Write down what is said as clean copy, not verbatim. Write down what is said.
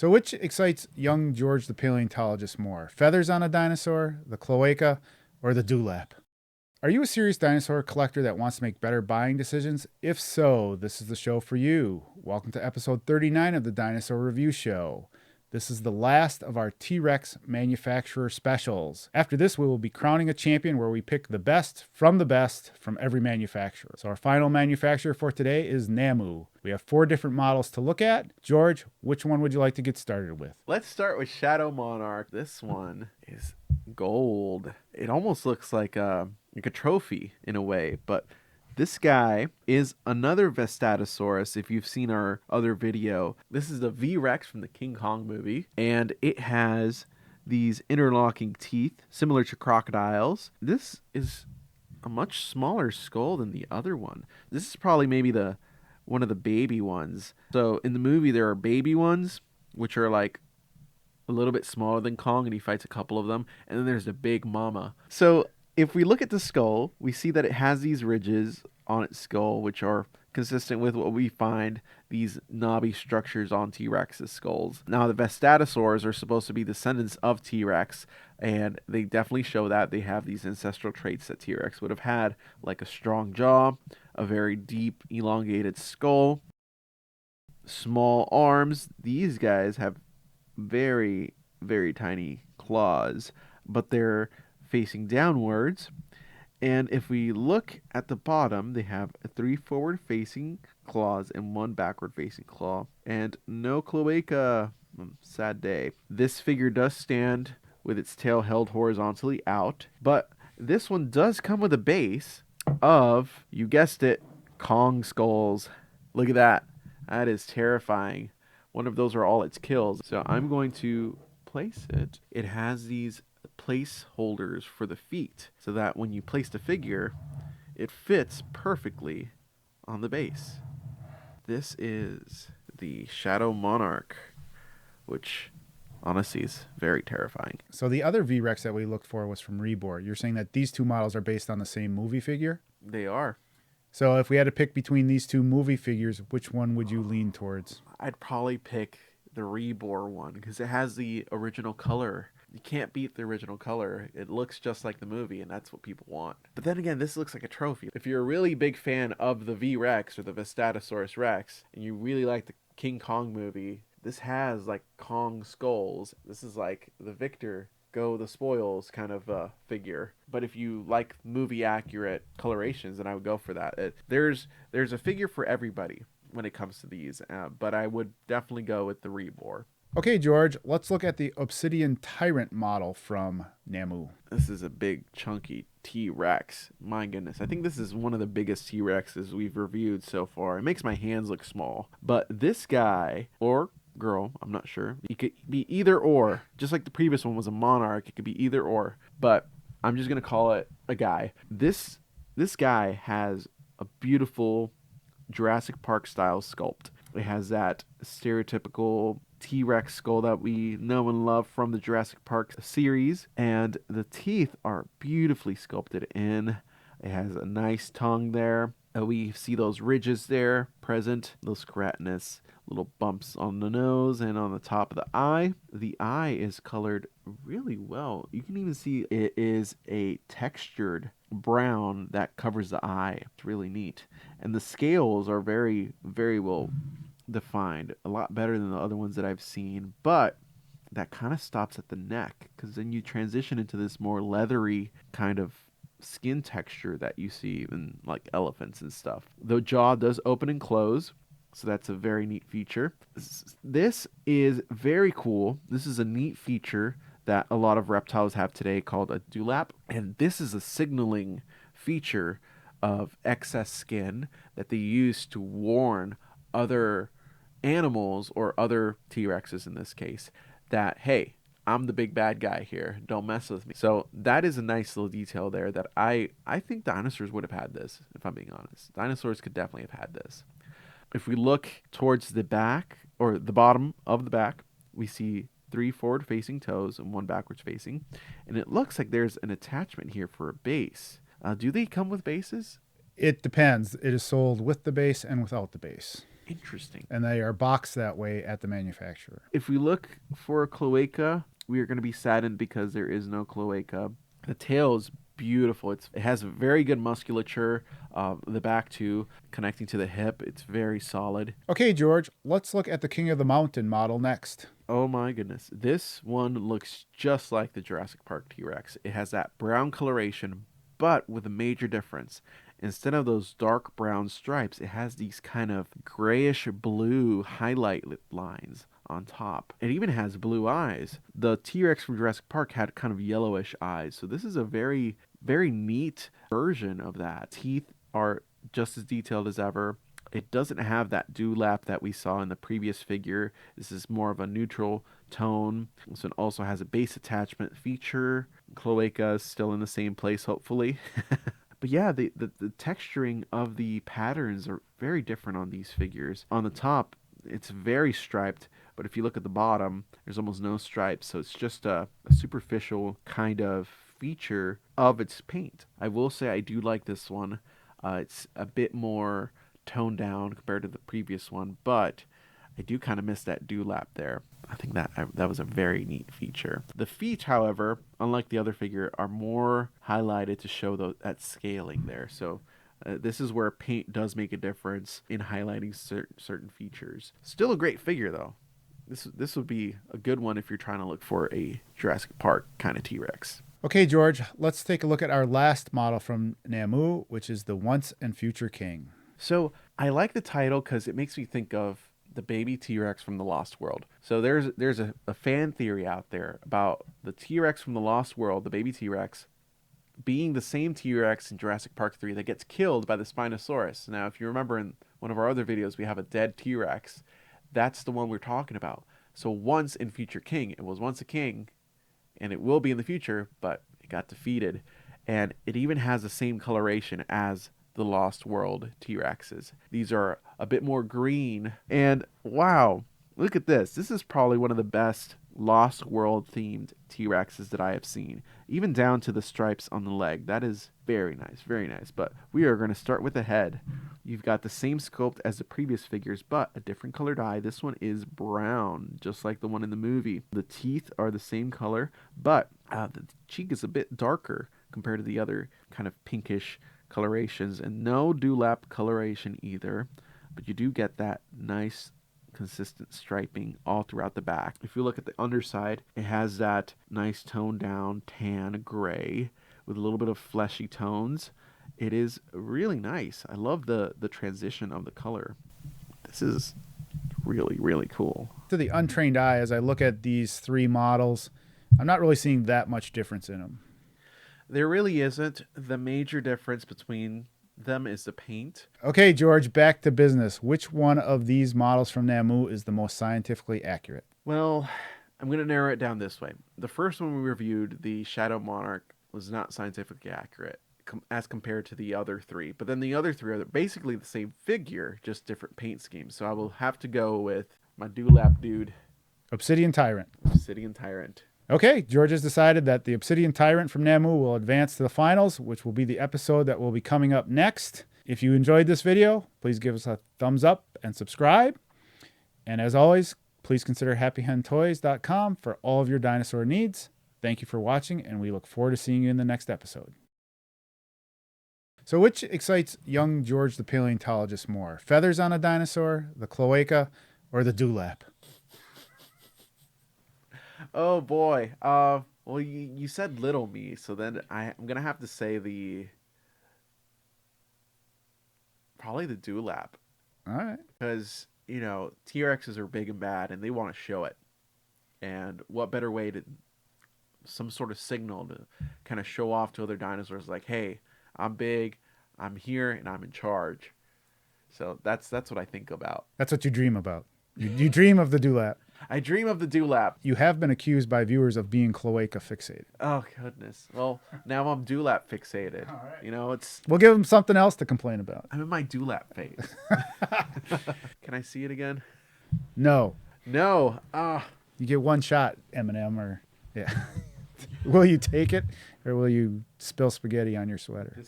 So which excites young George the paleontologist more? Feathers on a dinosaur, the cloaca, or the dewlap? Are you a serious dinosaur collector that wants to make better buying decisions? If so, this is the show for you. Welcome to episode 39 of the Dinosaur Review Show. This is the last of our T-Rex manufacturer specials. After this, we will be crowning a champion where we pick the best from every manufacturer. So our final manufacturer for today is NANMU. We have 4 different models to look at. George, which one would you like to get started with? Let's start with Shadow Monarch. This one is gold. It almost looks like a trophy in a way, but this guy is another Vestatosaurus. If you've seen our other video, this is the V-Rex from the King Kong movie, and it has these interlocking teeth similar to crocodiles. This is a much smaller skull than the other one. This is probably maybe one of the baby ones. So in the movie there are baby ones, which are like a little bit smaller than Kong, and he fights a couple of them, and then there's the big mama. So if we look at the skull, we see that it has these ridges on its skull, which are consistent with what we find these knobby structures on T-Rex's skulls. Now, the Vestatosaurs are supposed to be descendants of T-Rex, and they definitely show that they have these ancestral traits that T-Rex would have had, like a strong jaw, a very deep, elongated skull, small arms. These guys have very, very tiny claws, but they're facing downwards. And if we look at the bottom, they have 3 forward-facing claws and 1 backward-facing claw, and no cloaca. Sad day. This figure does stand with its tail held horizontally out, but this one does come with a base of, you guessed it, Kong skulls. Look at that. That is terrifying. One of those are all its kills. So I'm going to place it. It has these placeholders for the feet so that when you place the figure, it fits perfectly on the base. This is the Shadow Monarch, which honestly is very terrifying. So the other V-Rex that we looked for was from Rebor. You're saying that these 2 models are based on the same movie figure? They are. So if we had to pick between these 2 movie figures, which one would you lean towards? I'd probably pick the Rebor one because it has the original color. You can't beat the original color. It looks just like the movie, and that's what people want. But then again, this looks like a trophy. If you're a really big fan of the V-Rex or the Vestatosaurus Rex, and you really like the King Kong movie, this has like Kong skulls. This is like the victor, go the spoils kind of figure. But if you like movie accurate colorations, then I would go for that. There's a figure for everybody when it comes to these, but I would definitely go with the Rebor. Okay, George, let's look at the Obsidian Tyrant model from NANMU. This is a big, chunky T-Rex. My goodness. I think this is one of the biggest T-Rexes we've reviewed so far. It makes my hands look small. But this guy, or girl, I'm not sure. It could be either or. Just like the previous one was a Monarch, it could be either or. But I'm just going to call it a guy. This guy has a beautiful Jurassic Park style sculpt. It has that stereotypical T-Rex skull that we know and love from the Jurassic Park series, and the teeth are beautifully sculpted in. It has a nice tongue there. We see those ridges there present, those keratinous little bumps on the nose and on the top of the eye. The eye is colored really well. You can even see it is a textured brown that covers the eye. It's really neat. And the scales are very, very well defined, a lot better than the other ones that I've seen, but that kind of stops at the neck, because then you transition into this more leathery kind of skin texture that you see in like elephants and stuff. The jaw does open and close, so that's a very neat feature. This is very cool. This is a neat feature that a lot of reptiles have today called a dewlap, and this is a signaling feature of excess skin that they use to warn other animals, or other T-Rexes in this case, that, hey, I'm the big bad guy here, don't mess with me. So that is a nice little detail there that I think dinosaurs would have had this, if I'm being honest. Dinosaurs could definitely have had this. If we look towards the back, or the bottom of the back, we see 3 forward-facing toes and 1 backwards-facing, and it looks like there's an attachment here for a base. Do they come with bases? It depends. It is sold with the base and without the base. Interesting. And they are boxed that way at the manufacturer. If we look for a cloaca, we are going to be saddened because there is no cloaca. The tail is beautiful. It has very good musculature. The back too, connecting to the hip. It's very solid. Okay, George, let's look at the King of the Mountain model next. Oh my goodness. This one looks just like the Jurassic Park T-Rex. It has that brown coloration, but with a major difference. Instead of those dark brown stripes, it has these kind of grayish blue highlight lines on top. It even has blue eyes. The T-Rex from Jurassic Park had kind of yellowish eyes. So this is a very, very neat version of that. Teeth are just as detailed as ever. It doesn't have that dewlap that we saw in the previous figure. This is more of a neutral tone. So it also has a base attachment feature. Cloaca is still in the same place, hopefully. But yeah, the texturing of the patterns are very different on these figures. On the top, it's very striped, but if you look at the bottom, there's almost no stripes. So it's just a superficial kind of feature of its paint. I will say I do like this one. It's a bit more toned down compared to the previous one, but I do kind of miss that dewlap there. I think that was a very neat feature. The feet, however, unlike the other figure, are more highlighted to show that scaling there. So this is where paint does make a difference in highlighting certain features. Still a great figure, though. This would be a good one if you're trying to look for a Jurassic Park kind of T-Rex. Okay, George, let's take a look at our last model from NANMU, which is the Once and Future King. So I like the title because it makes me think of the baby T-Rex from the Lost World. So there's a fan theory out there about the T-Rex from the Lost World, the baby T-Rex, being the same T-Rex in Jurassic Park 3 that gets killed by the Spinosaurus. Now, if you remember in one of our other videos, we have a dead T-Rex. That's the one we're talking about. So once in Future King, it was once a king, and it will be in the future, but it got defeated. And it even has the same coloration as the Lost World T-Rexes. These are a bit more green. And wow, look at this. This is probably one of the best Lost World themed T-Rexes that I have seen. Even down to the stripes on the leg. That is very nice, very nice. But we are going to start with the head. You've got the same sculpt as the previous figures, but a different colored eye. This one is brown, just like the one in the movie. The teeth are the same color, but the cheek is a bit darker compared to the other kind of pinkish colorations, and no dewlap coloration either, but you do get that nice consistent striping all throughout the back. If you look at the underside, it has that nice toned down tan gray with a little bit of fleshy tones. It is really nice. I love the transition of the color. This is really, really cool. To the untrained eye, as I look at these three models, I'm not really seeing that much difference in them. There really isn't. The major difference between them is the paint. Okay, George, back to business. Which one of these models from NANMU is the most scientifically accurate? Well, I'm going to narrow it down this way. The first one we reviewed, the Shadow Monarch, was not scientifically accurate as compared to the other three. But then the other three are basically the same figure, just different paint schemes. So I will have to go with my dewlap dude, Obsidian Tyrant. Obsidian Tyrant. Okay, George has decided that the Obsidian Tyrant from NANMU will advance to the finals, which will be the episode that will be coming up next. If you enjoyed this video, please give us a thumbs up and subscribe. And as always, please consider happyhentoys.com for all of your dinosaur needs. Thank you for watching, and we look forward to seeing you in the next episode. So which excites young George the paleontologist more? Feathers on a dinosaur, the cloaca, or the dewlap? Oh boy. Well, you said little me, so then I'm gonna have to say probably the dewlap. All right. Because T-Rexes are big and bad, and they want to show it. And what better way to some sort of signal to kind of show off to other dinosaurs, like, hey, I'm big, I'm here, and I'm in charge. So that's what I think about. That's what you dream about. You dream of the dewlap. I dream of the dewlap. You have been accused by viewers of being cloaca fixated. Oh, goodness. Well, now I'm dewlap fixated. All right. It's... We'll give them something else to complain about. I'm in my dewlap phase. Can I see it again? No. No. You get one shot, Eminem, or... Yeah. Will you take it, or will you spill spaghetti on your sweater?